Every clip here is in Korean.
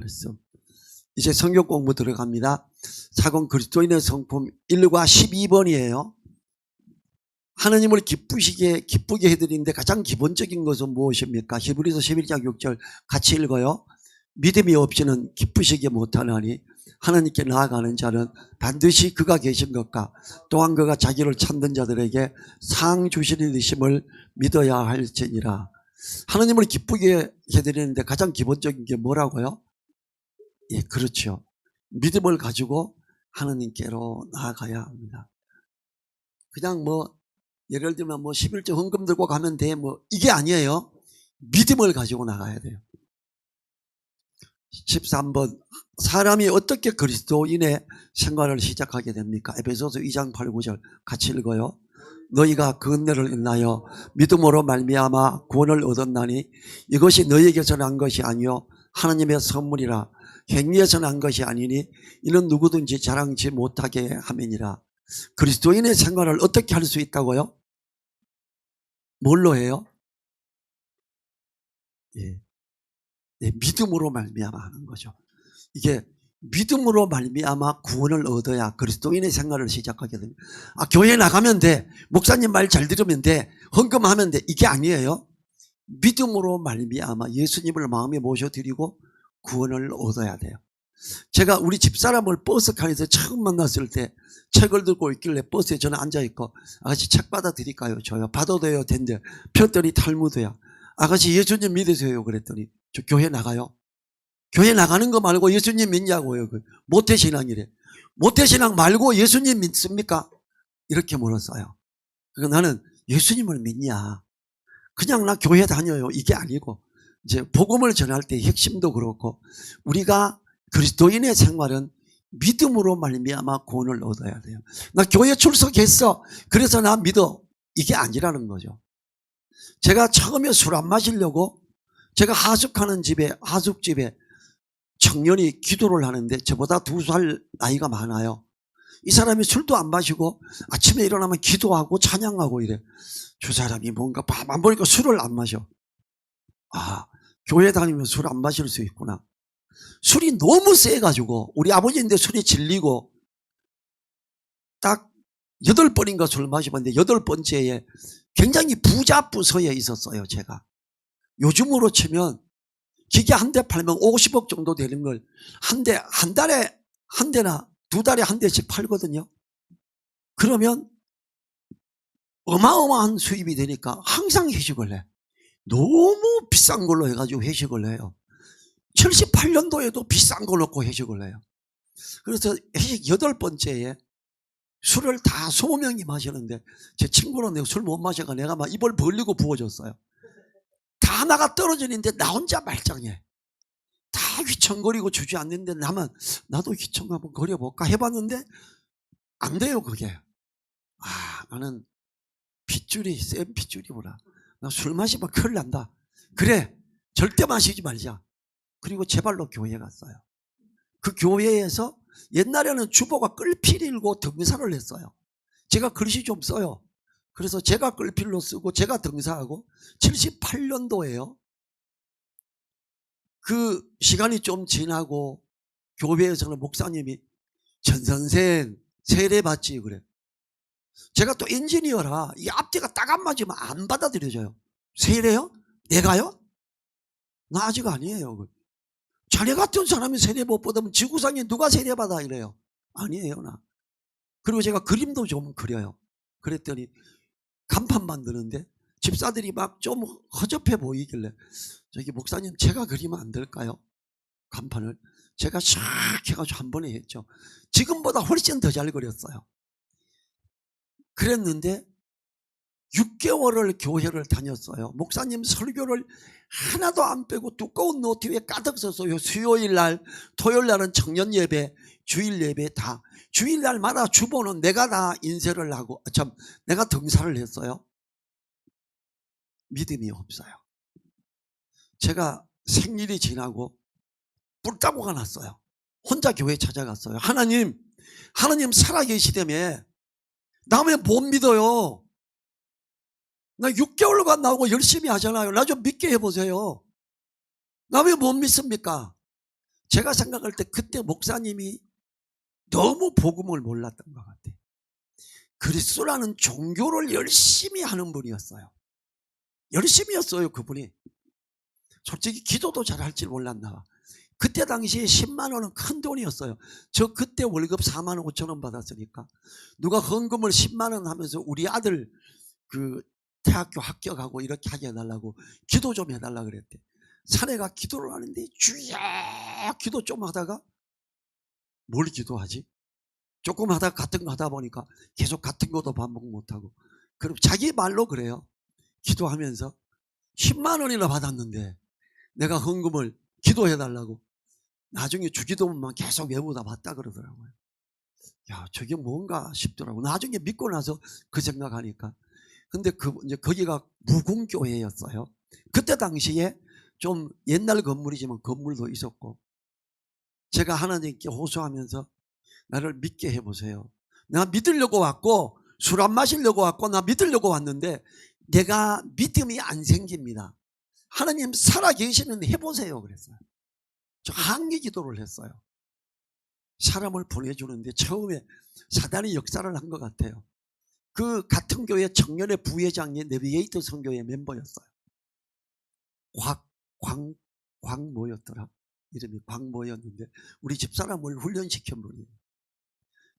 말씀. 이제 성경 공부 들어갑니다. 사건 그리스도인의 성품 1과 12번이에요. 하나님을 기쁘게 해드리는데 가장 기본적인 것은 무엇입니까? 히브리서 11장 6절 같이 읽어요. 믿음이 없이는 기쁘시게 못하나니 하나님께 나아가는 자는 반드시 그가 계신 것과 또한 그가 자기를 찾는 자들에게 상 주시는 이심을 믿어야 할지니라. 하나님을 기쁘게 해드리는데 가장 기본적인 게 뭐라고요? 예, 그렇죠. 믿음을 가지고 하나님께로 나아가야 합니다. 그냥 예를 들면 11조 헌금 들고 가면 돼. 이게 아니에요. 믿음을 가지고 나가야 돼요. 13번. 사람이 어떻게 그리스도인의 생활을 시작하게 됩니까? 에베소서 2장 8, 9절 같이 읽어요. 너희가 그 은혜를 인하여 믿음으로 말미암아 구원을 얻었나니 이것이 너희에게서 난 것이 아니요 하나님의 선물이라. 행위에서 난 것이 아니니 이는 누구든지 자랑치 못하게 함이니라. 그리스도인의 생활을 어떻게 할 수 있다고요? 뭘로 해요? 예. 네, 믿음으로 말미암아 하는 거죠. 이게 믿음으로 말미암아 구원을 얻어야 그리스도인의 생활을 시작하게 됩니다. 교회 나가면 돼. 목사님 말 잘 들으면 돼. 헌금하면 돼. 이게 아니에요. 믿음으로 말미암아 예수님을 마음에 모셔드리고 구원을 얻어야 돼요. 제가 우리 집사람을 버스 칸에서 처음 만났을 때 책을 들고 있길래 버스에 저는 앉아있고 아가씨 책 받아 드릴까요? 줘요. 받아도 돼요. 된대. 폈더니 탈무드야. 아가씨 예수님 믿으세요. 그랬더니 저 교회 나가요. 교회 나가는 거 말고 예수님 믿냐고요. 모태신앙이래. 모태신앙 말고 예수님 믿습니까? 이렇게 물었어요. 그러니까 나는 예수님을 믿냐. 그냥 나 교회 다녀요. 이게 아니고 이제 복음을 전할 때 핵심도 그렇고 우리가 그리스도인의 생활은 믿음으로 말미암아 구원을 얻어야 돼요. 나 교회 출석했어. 그래서 나 믿어. 이게 아니라는 거죠. 제가 처음에 술 안 마시려고 제가 하숙집에 청년이 기도를 하는데 저보다 2살 나이가 많아요. 이 사람이 술도 안 마시고 아침에 일어나면 기도하고 찬양하고 이래. 저 사람이 뭔가 밥 안 보니까 술을 안 마셔. 교회 다니면 술 안 마실 수 있구나. 술이 너무 세가지고 우리 아버지인데 술이 질리고 딱 8번인가 술 마셔봤는데 8번째에 굉장히 부자부서에 있었어요. 제가 요즘으로 치면 기계 한 대 팔면 50억 정도 되는 걸 한 달에 한 대나 2달에 한 대씩 팔거든요. 그러면 어마어마한 수입이 되니까 항상 회식을 해. 너무 비싼 걸로 해가지고 회식을 해요. 78년도에도 비싼 걸 넣고 회식을 해요. 그래서 회식 8번째에 술을 다 20명이 마시는데 제 친구는 내가 술 못 마셔가 내가 막 입을 벌리고 부어줬어요. 다 나가 떨어지는데 나 혼자 말짱해. 다 휘청거리고 주저앉는데 나도 휘청 한번 거려볼까 해봤는데 안 돼요. 그게. 나는 센 핏줄이구나. 나 술 마시면 큰일 난다. 그래 절대 마시지 말자. 그리고 제 발로 교회에 갔어요. 그 교회에서 옛날에는 주보가 끌필 일고 등사를 했어요. 제가 글씨 좀 써요. 그래서 제가 끌필로 쓰고 제가 등사하고 78년도에요. 그 시간이 좀 지나고 교회에서는 목사님이 전 선생 세례 받지 그래. 제가 또 엔지니어라 이 앞뒤가 딱 안 맞으면 안 받아들여져요. 세례요? 내가요? 나 아직 아니에요. 자네 같은 사람이 세례 못 받으면 지구상에 누가 세례 받아 이래요. 아니에요 나. 그리고 제가 그림도 좀 그려요. 그랬더니 간판 만드는데 집사들이 막 좀 허접해 보이길래 저기 목사님 제가 그리면 안 될까요? 간판을 제가 샥 해가지고 한 번에 했죠. 지금보다 훨씬 더 잘 그렸어요. 그랬는데 6개월을 교회를 다녔어요. 목사님 설교를 하나도 안 빼고 두꺼운 노트 위에 가득 썼어요. 수요일날 토요일날은 청년 예배 주일 예배 다 주일날마다 주보는 내가 다 인쇄를 하고 내가 등사를 했어요. 믿음이 없어요. 제가 생일이 지나고 뿔따구가 났어요. 혼자 교회 찾아갔어요. 하나님 살아계시다며 나 왜 못 믿어요? 나 6개월간 나오고 열심히 하잖아요. 나 좀 믿게 해보세요. 나 왜 못 믿습니까? 제가 생각할 때 그때 목사님이 너무 복음을 몰랐던 것 같아요. 그리스도라는 종교를 열심히 하는 분이었어요. 열심히 했어요, 그분이. 솔직히 기도도 잘 할 줄 몰랐나 봐. 그때 당시에 10만 원은 큰 돈이었어요. 저 그때 월급 4만 5천 원 받았으니까 누가 헌금을 10만 원 하면서 우리 아들 그 대학교 합격하고 이렇게 하게 해달라고 기도 좀 해달라 그랬대. 사내가 기도를 하는데 주야 기도 좀 하다가 뭘 기도하지? 조금 하다가 같은 거 하다 보니까 계속 같은 것도 반복 못하고, 그럼 자기 말로 그래요. 기도하면서 10만 원이나 받았는데 내가 헌금을 기도해달라고 나중에 주기도문만 계속 외우다 봤다 그러더라고요. 야, 저게 뭔가 싶더라고. 나중에 믿고 나서 그 생각하니까. 근데 이제 거기가 무궁교회였어요. 그때 당시에 좀 옛날 건물이지만 건물도 있었고, 제가 하나님께 호소하면서 나를 믿게 해보세요. 내가 믿으려고 왔고 술 안 마시려고 왔고 나 믿으려고 왔는데 내가 믿음이 안 생깁니다. 하나님 살아계시는데 해보세요 그랬어요. 저 항의 기도를 했어요. 사람을 보내주는데 처음에 사단이 역사를 한 것 같아요. 그 같은 교회 청년의 부회장이 내비게이터 선교회 멤버였어요. 광모였더라. 이름이 광모였는데 우리 집사람을 훈련시킨 분이에요.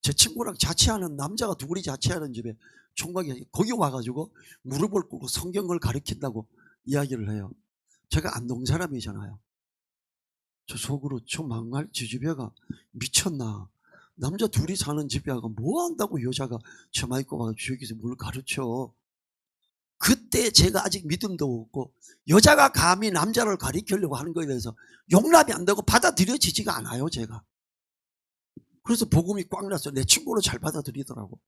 제 친구랑 자취하는 남자가 둘이 자취하는 집에 총각이 거기 와가지고 무릎을 꿇고 성경을 가르친다고 이야기를 해요. 제가 안동 사람이잖아요. 저 속으로 저 망할 지주배가 미쳤나. 남자 둘이 사는 집에 뭐 한다고 여자가 처마 입고 와서 여기서 뭘 가르쳐. 그때 제가 아직 믿음도 없고 여자가 감히 남자를 가르치려고 하는 거에 대해서 용납이 안 되고 받아들여지지가 않아요 제가. 그래서 복음이 꽉 났어요. 내 친구를 잘 받아들이더라고.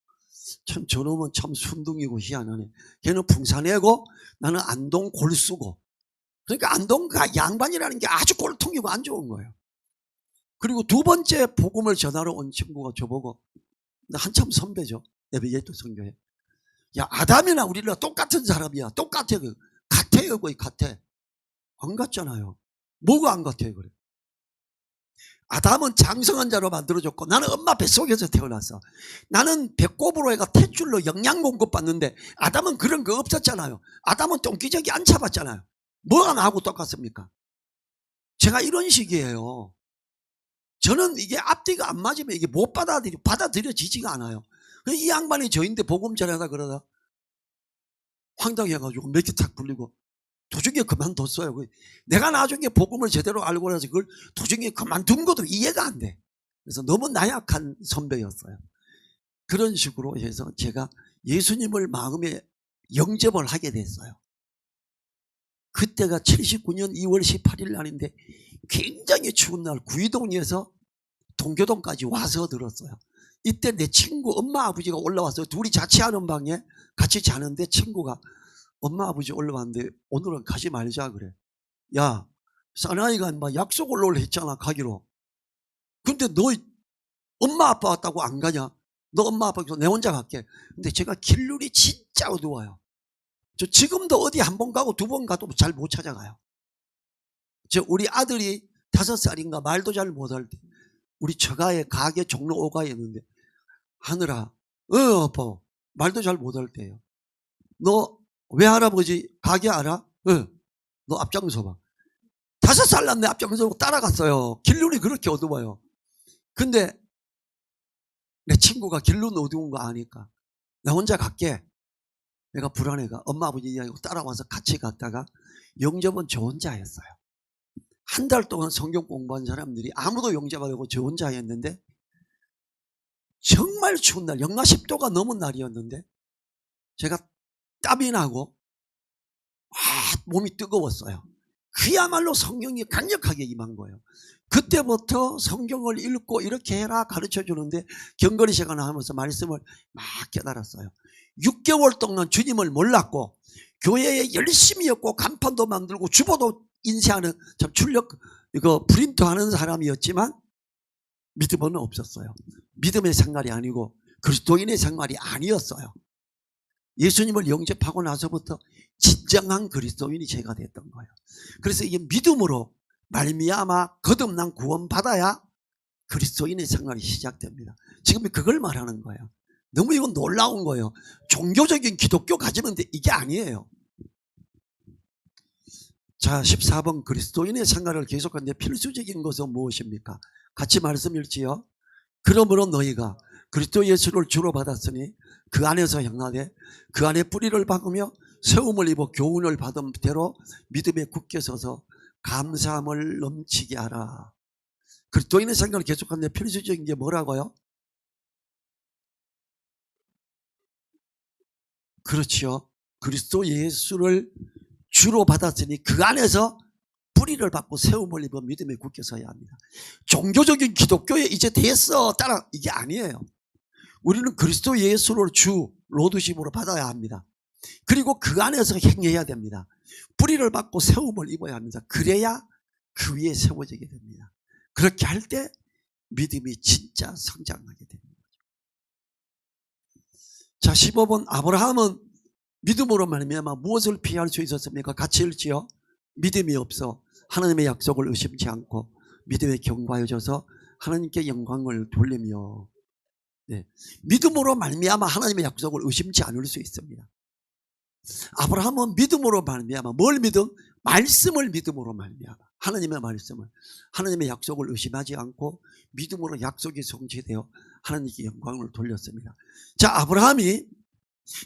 참 저놈은 참 순둥이고 희한하네. 걔는 풍산애고 나는 안동 골수고. 그러니까 안동 양반이라는 게 아주 꼴통이고 안 좋은 거예요. 그리고 두 번째 복음을 전하러 온 친구가 저보고, 한참 선배죠. 내비게이터 선교회. 야, 아담이나 우리랑 똑같은 사람이야. 똑같아. 같아요 거의 같아. 안 같잖아요. 뭐가 안 같아요 그래. 아담은 장성한 자로 만들어졌고 나는 엄마 뱃속에서 태어났어. 나는 배꼽으로 해가 탯줄로 영양 공급받는데 아담은 그런 거 없었잖아요. 아담은 똥기저귀 안 차봤잖아요. 뭐가 나하고 똑같습니까? 제가 이런 식이에요. 저는 이게 앞뒤가 안 맞으면 이게 못 받아들여지지가 않아요. 이 양반이 저인데 복음 전하다 그러다 황당해가지고 몇 개 탁 굴리고 도중에 그만뒀어요. 내가 나중에 복음을 제대로 알고 나서 그걸 도중에 그만둔 것도 이해가 안 돼. 그래서 너무 나약한 선배였어요. 그런 식으로 해서 제가 예수님을 마음에 영접을 하게 됐어요. 그때가 79년 2월 18일 날인데 굉장히 추운 날 구이동에서 동교동까지 와서 들었어요. 이때 내 친구 엄마 아버지가 올라왔어요. 둘이 자취하는 방에 같이 자는데 친구가 엄마 아버지 올라왔는데 오늘은 가지 말자 그래. 야, 사나이가 막 약속 올라올라 했잖아 가기로. 근데 너 엄마 아빠 왔다고 안 가냐? 너 엄마 아빠께서 내 혼자 갈게. 근데 제가 길눈이 진짜 어두워요. 저 지금도 어디 한 번 가고 두 번 가도 잘 못 찾아가요. 우리 아들이 5살인가 말도 잘 못할 때 우리 처가에 가게 종로 5가에 있는데 하늘아, 아빠 말도 잘 못할 때예요. 너 외할아버지 가게 알아? 너 앞장서 봐. 5살 났네. 앞장서고 따라갔어요. 길눈이 그렇게 어두워요. 근데 내 친구가 길눈 어두운 거 아니까 나 혼자 갈게. 내가 불안해가 엄마 아버지 이야기하고 따라와서 같이 갔다가 영접은 저 혼자 했어요. 한 달 동안 성경 공부한 사람들이 아무도 영접 안 하고 저 혼자 했는데 정말 추운 날 영하 10도가 넘은 날이었는데 제가 땀이 나고 몸이 뜨거웠어요. 그야말로 성령이 강력하게 임한 거예요. 그때부터 성경을 읽고 이렇게 해라 가르쳐 주는데 경건이 시간을 하면서 말씀을 막 깨달았어요. 6개월 동안 주님을 몰랐고 교회에 열심히 했고 간판도 만들고 주보도 인쇄하는 참 출력 프린터 하는 사람이었지만 믿음은 없었어요. 믿음의 생활이 아니고 그리스도인의 생활이 아니었어요. 예수님을 영접하고 나서부터 진정한 그리스도인이 제가 됐던 거예요. 그래서 이게 믿음으로 말미암아 거듭난 구원받아야 그리스도인의 생활이 시작됩니다. 지금 그걸 말하는 거예요. 너무 이건 놀라운 거예요. 종교적인 기독교 가지면 돼. 이게 아니에요. 자, 14번 그리스도인의 생활을 계속하는데 필수적인 것은 무엇입니까? 같이 말씀 읽지요. 그러므로 너희가 그리스도 예수를 주로 받았으니 그 안에서 행하되 그 안에 뿌리를 박으며 세움을 입어 교훈을 받은 대로 믿음에 굳게 서서 감사함을 넘치게 하라. 그리스도인의 생활을 계속하는데 필수적인 게 뭐라고요? 그렇죠. 그리스도 예수를 주로 받았으니 그 안에서 뿌리를 받고 세움을 입어 믿음에 굳게 서야 합니다. 종교적인 기독교에 이제 됐어 따라 이게 아니에요. 우리는 그리스도 예수를 주 로드십으로 받아야 합니다. 그리고 그 안에서 행해야 됩니다. 뿌리를 받고 세움을 입어야 합니다. 그래야 그 위에 세워지게 됩니다. 그렇게 할 때 믿음이 진짜 성장하게 됩니다. 자, 15번 아브라함은 믿음으로 말미암아 무엇을 피할 수 있었습니까? 같이 읽지요. 믿음이 없어 하나님의 약속을 의심치 않고 믿음에 경과해져서 하나님께 영광을 돌리며, 네. 믿음으로 말미암아 하나님의 약속을 의심치 않을 수 있습니다. 아브라함은 믿음으로 말미암아 뭘 믿음? 말씀을 믿음으로 말미암아 하나님의 말씀을 하나님의 약속을 의심하지 않고 믿음으로 약속이 성취되어 하나님께 영광을 돌렸습니다. 자, 아브라함이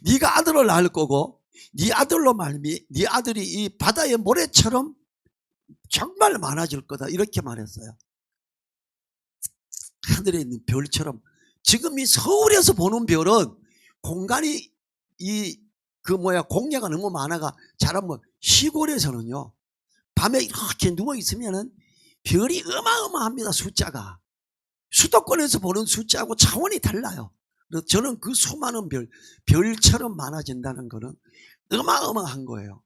네가 아들을 낳을 거고 네 아들로 네 아들이 이 바다의 모래처럼 정말 많아질 거다 이렇게 말했어요. 하늘에 있는 별처럼. 지금 이 서울에서 보는 별은 공간이 공야가 너무 많아가 잘하면 시골에서는요 밤에 이렇게 누워 있으면은 별이 어마어마합니다. 숫자가 수도권에서 보는 숫자하고 차원이 달라요. 그래서 저는 그 수많은 별처럼 많아진다는 거는 어마어마한 거예요.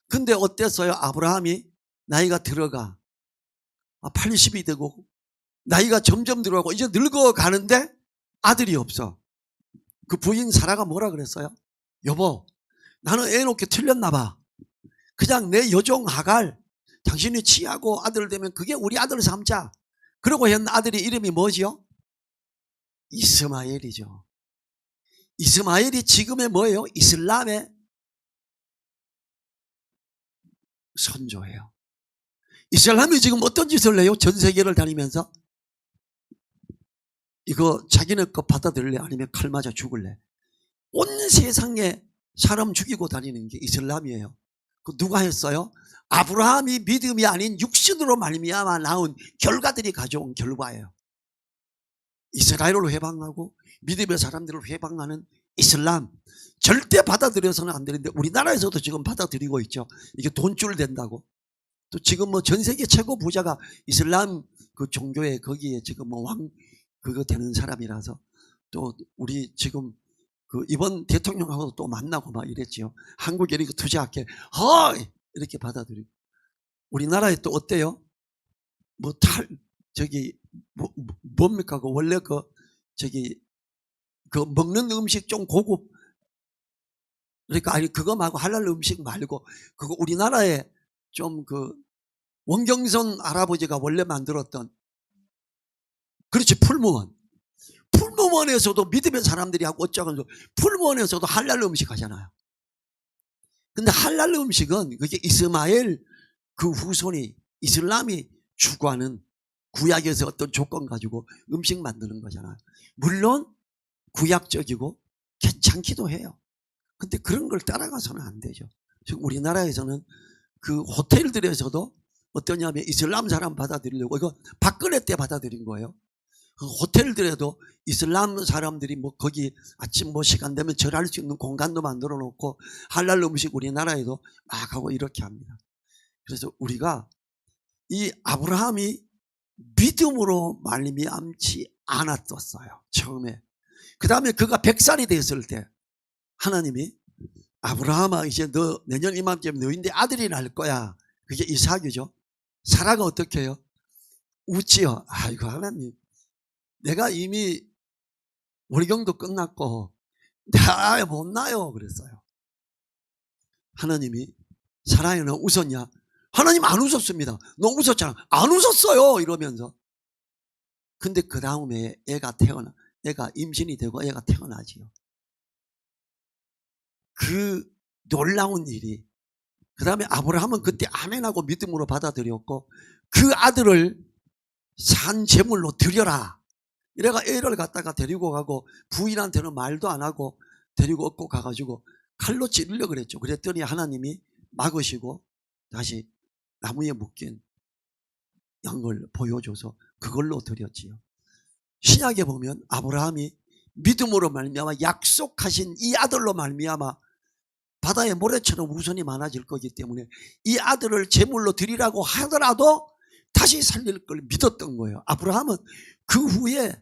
근데 어땠어요? 아브라함이 나이가 들어가 80이 되고 나이가 점점 들어가고 이제 늙어가는데 아들이 없어. 그 부인 사라가 뭐라 그랬어요? 여보, 나는 애 놓기 틀렸나 봐. 그냥 내 여종 하갈 당신이 취하고 아들 되면 그게 우리 아들 삼자. 그러고 한 아들이 이름이 뭐지요? 이스마엘이죠. 이스마엘이 지금의 뭐예요? 이슬람의 선조예요. 이슬람이 지금 어떤 짓을 해요? 전 세계를 다니면서 이거 자기네 거 받아들일래? 아니면 칼 맞아 죽을래? 온 세상에 사람 죽이고 다니는 게 이슬람이에요. 그 누가 했어요? 아브라함이 믿음이 아닌 육신으로 말미암아 나온 결과들이 가져온 결과예요. 이스라엘을 회방하고 믿음의 사람들을 회방하는 이슬람 절대 받아들여서는 안 되는데 우리나라에서도 지금 받아들이고 있죠. 이게 돈줄 된다고. 또 지금 뭐 전 세계 최고 부자가 이슬람 그 종교에 거기에 지금 뭐 그거 되는 사람이라서 또 우리 지금 그 이번 대통령하고도 또 만나고 막 이랬지요. 한국에 이렇게 투자할게 허이 이렇게 받아들이고. 우리나라에 또 어때요? 뭡니까? 그 원래 그 먹는 음식 좀 고급. 그러니까 아니 그거 말고 할랄 음식 말고 그거 우리나라에 좀 그 원경선 할아버지가 원래 만들었던 그렇지 풀무원. 풀무원에서도 믿음의 사람들이 하고 어쩌고 풀무원에서도 할랄 음식 하잖아요. 근데 할랄 음식은 그게 이스마엘 그 후손이 이슬람이 추구하는 구약에서 어떤 조건 가지고 음식 만드는 거잖아요. 물론 구약적이고 괜찮기도 해요. 근데 그런 걸 따라가서는 안 되죠. 지금 우리나라에서는 그 호텔들에서도 어떠냐면 이슬람 사람 받아들이려고 이거 박근혜 때 받아들인 거예요. 그 호텔들에도 이슬람 사람들이 뭐 거기 아침 뭐 시간 되면 절할 수 있는 공간도 만들어 놓고 할랄 음식 우리나라에도 막 하고 이렇게 합니다. 그래서 우리가 이 아브라함이 믿음으로 말미암지 않았었어요. 처음에. 그 다음에 그가 100살이 됐을 때 하나님이 아브라함아 이제 너 내년 이맘때면 너인데 아들이 날 거야. 그게 이삭이죠. 사라가 어떻게 해요? 웃지요. 아이고 하나님 내가 이미 월경도 끝났고 내가 못 나요 그랬어요. 하나님이 사라에는 웃었냐? 하나님 안 웃었습니다. 너 웃었잖아. 안 웃었어요. 이러면서. 근데 그 다음에 애가 임신이 되고 애가 태어나지요. 그 놀라운 일이, 그 다음에 아브라함은 그때 아멘하고 믿음으로 받아들였고, 그 아들을 산 제물로 드려라. 이래가 애를 갖다가 데리고 가고, 부인한테는 말도 안 하고 데리고 얻고 가가지고 칼로 찌르려고 그랬죠. 그랬더니 하나님이 막으시고 다시 나무에 묶인 양을 보여줘서 그걸로 드렸지요. 신약에 보면 아브라함이 믿음으로 말미암아 약속하신 이 아들로 말미암아 바다의 모래처럼 우선이 많아질 거기 때문에 이 아들을 제물로 드리라고 하더라도 다시 살릴 걸 믿었던 거예요. 아브라함은 그 후에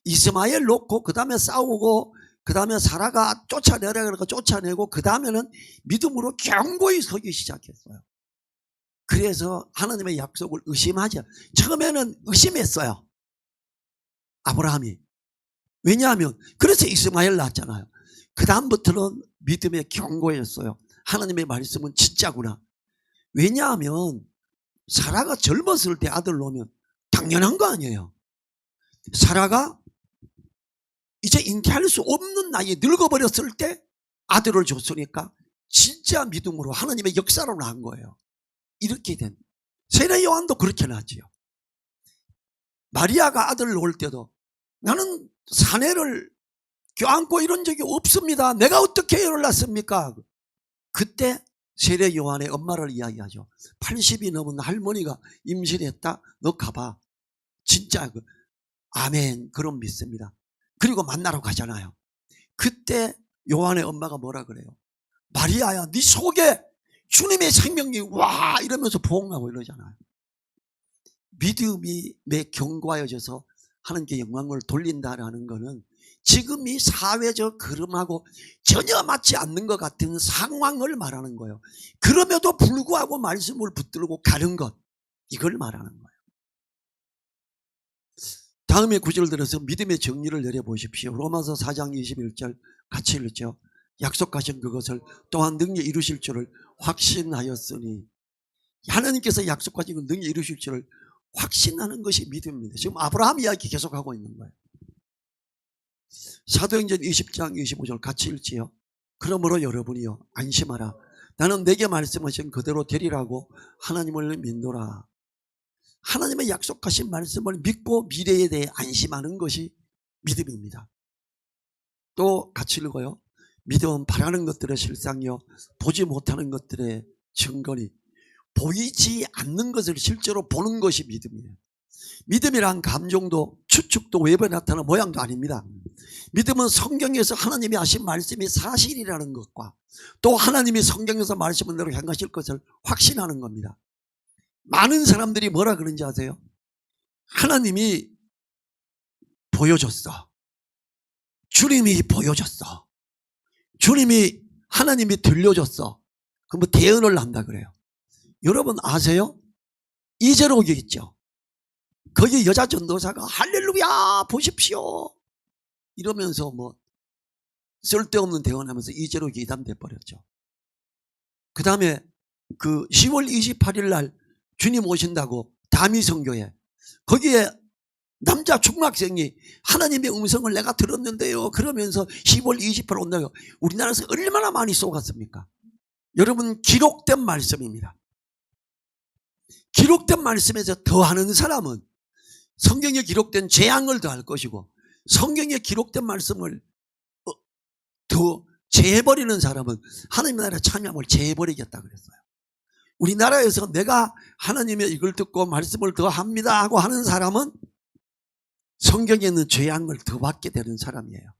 이스마엘 놓고 그 다음에 싸우고 그 다음에 사라가 쫓아내라 그러니까 쫓아내고 그 다음에는 믿음으로 견고히 서기 시작했어요. 그래서 하나님의 약속을 의심하죠. 처음에는 의심했어요. 아브라함이. 왜냐하면 그래서 이스마엘 낳았잖아요. 그 다음부터는 믿음에 견고했어요. 하나님의 말씀은 진짜구나. 왜냐하면 사라가 젊었을 때 아들 놓으면 당연한 거 아니에요. 사라가 이제 잉태할 수 없는 나이에 늙어버렸을 때 아들을 줬으니까 진짜 믿음으로 하나님의 역사로 낳은 거예요. 이렇게 된 세례 요한도 그렇게 낳았지요. 마리아가 아들을 놓을 때도 나는 사내를 껴안고 이런 적이 없습니다. 내가 어떻게 애를 낳습니까? 그때 세례 요한의 엄마를 이야기하죠. 80이 넘은 할머니가 임신했다. 너 가봐. 진짜 아멘. 그럼 믿습니다. 그리고 만나러 가잖아요. 그때 요한의 엄마가 뭐라 그래요? 마리아야, 네 속에 주님의 생명이 와 이러면서 부흥하고 이러잖아요. 믿음이 내 견고해져서 하나님께 영광을 돌린다라는 것은 지금 이 사회적 흐름하고 전혀 맞지 않는 것 같은 상황을 말하는 거예요. 그럼에도 불구하고 말씀을 붙들고 가는 것, 이걸 말하는 거예요. 다음에 구절 들어서 믿음의 정리를 내려보십시오. 로마서 4장 21절 같이 읽죠. 약속하신 그것을 또한 능히 이루실 줄을 확신하였으니, 하나님께서 약속하신 그 능히 이루실 줄을 확신하는 것이 믿음입니다. 지금 아브라함 이야기 계속하고 있는 거예요. 사도행전 20장 25절 같이 읽지요. 그러므로 여러분이요 안심하라. 나는 내게 말씀하신 그대로 되리라고 하나님을 믿노라. 하나님의 약속하신 말씀을 믿고 미래에 대해 안심하는 것이 믿음입니다. 또 같이 읽어요. 믿음은 바라는 것들의 실상이요 보지 못하는 것들의 증거니, 보이지 않는 것을 실제로 보는 것이 믿음이에요. 믿음이란 감정도 추측도 외부에 나타나는 모양도 아닙니다. 믿음은 성경에서 하나님이 하신 말씀이 사실이라는 것과 또 하나님이 성경에서 말씀한 대로 행하실 것을 확신하는 겁니다. 많은 사람들이 뭐라 그런지 아세요? 하나님이 보여줬어. 주님이 보여줬어. 하나님이 들려줬어. 그럼 뭐 대언을 한다 그래요. 여러분 아세요? 이재록이 있죠. 거기 여자 전도사가 할렐루야 보십시오 이러면서 뭐 쓸데없는 대언하면서 이재록이 이담돼 버렸죠. 그 다음에 그 10월 28일 날 주님 오신다고 다미성교회 거기에 남자 중학생이 하나님의 음성을 내가 들었는데요 그러면서 10월 28일 온다고. 우리나라에서 얼마나 많이 쏘갔습니까? 여러분 기록된 말씀입니다. 기록된 말씀에서 더하는 사람은 성경에 기록된 재앙을 더할 것이고, 성경에 기록된 말씀을 더 재해버리는 사람은 하나님의 나라에 참여함을 재해버리겠다 그랬어요. 우리나라에서 내가 하나님의 이걸 듣고 말씀을 더합니다 하고 하는 사람은 성경에 있는 재앙을 더 받게 되는 사람이에요.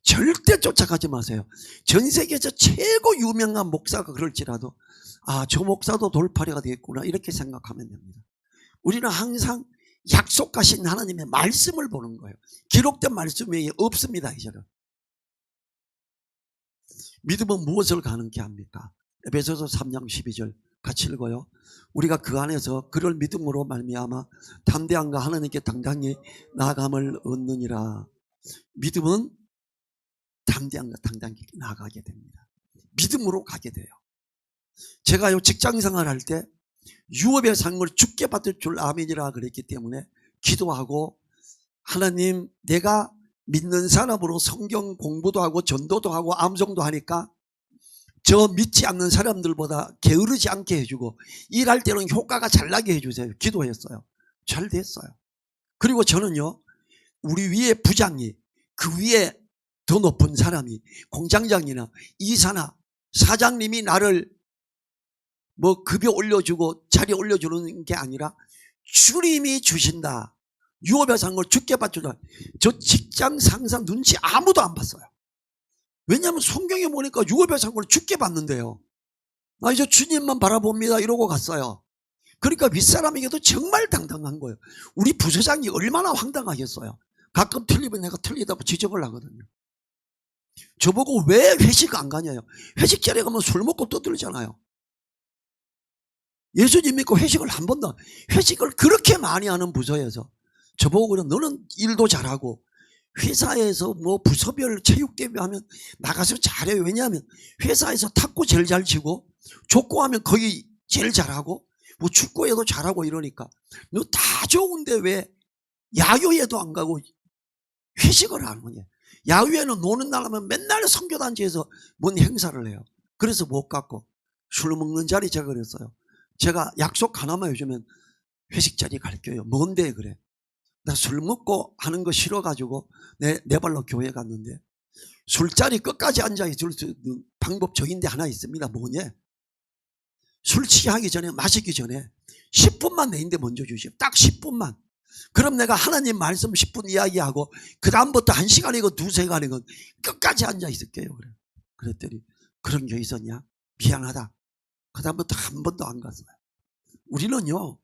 절대 쫓아가지 마세요. 전 세계에서 최고 유명한 목사가 그럴지라도 저 목사도 돌팔이가 되겠구나 이렇게 생각하면 됩니다. 우리는 항상 약속하신 하나님의 말씀을 보는 거예요. 기록된 말씀 외에 없습니다. 이제는 믿음은 무엇을 가능케 합니까? 에베소서 3장 12절 같이 읽어요. 우리가 그 안에서 그를 믿음으로 말미암아 담대함과 하나님께 당당히 나아감을 얻느니라. 믿음은 담대함과 당당히 나아가게 됩니다. 믿음으로 가게 돼요. 제가요 직장생활 할 때 유업의 상을 죽게 받을 줄 아멘이라 그랬기 때문에 기도하고, 하나님, 내가 믿는 사람으로 성경 공부도 하고 전도도 하고 암송도 하니까 저 믿지 않는 사람들보다 게으르지 않게 해주고 일할 때는 효과가 잘 나게 해주세요. 기도했어요. 잘 됐어요. 그리고 저는요, 우리 위에 부장이, 그 위에 더 높은 사람이, 공장장이나 이사나 사장님이 나를 뭐 급여 올려주고 자리 올려주는 게 아니라 주님이 주신다. 유업의 상을 죽게 받주다. 저 직장 상사 눈치 아무도 안 봤어요. 왜냐하면 성경에 보니까 유업의 상을 죽게 받는데요. 나 이제 주님만 바라봅니다 이러고 갔어요. 그러니까 윗사람에게도 정말 당당한 거예요. 우리 부서장이 얼마나 황당하겠어요. 가끔 틀리면 내가 틀리다고 지적을 하거든요. 저보고 왜 회식 안 가냐요. 회식 자리에 가면 술 먹고 떠들잖아요. 예수님 믿고 회식을 한 번도, 회식을 그렇게 많이 하는 부서에서 저보고 그래, 너는 일도 잘하고 회사에서 뭐 부서별 체육대회 하면 나가서 잘해. 왜냐하면 회사에서 탁구 제일 잘 치고 족구하면 거의 제일 잘하고 뭐 축구에도 잘하고 이러니까 너 다 좋은데 왜 야유회도 안 가고 회식을 안 하냐. 야유회는 노는 날 하면 맨날 선교단지에서 뭔 행사를 해요. 그래서 못 갔고, 술 먹는 자리 제가 그랬어요. 제가 약속 하나만 해주면 회식 자리 갈게요. 뭔데 그래. 나 술 먹고 하는 거 싫어가지고 내 발로 교회 갔는데, 술자리 끝까지 앉아있을 수 있는 방법 저인데 하나 있습니다. 뭐냐? 술 취하기 전에, 마시기 전에 10분만 내 인데 먼저 주시오. 딱 10분만. 그럼 내가 하나님 말씀 10분 이야기하고 그 다음부터 1시간이고 2시간이건 끝까지 앉아있을게요. 그래. 그랬더니 그런 게 있었냐? 미안하다. 그 다음부터 한 번도 안 갔어요. 우리는요,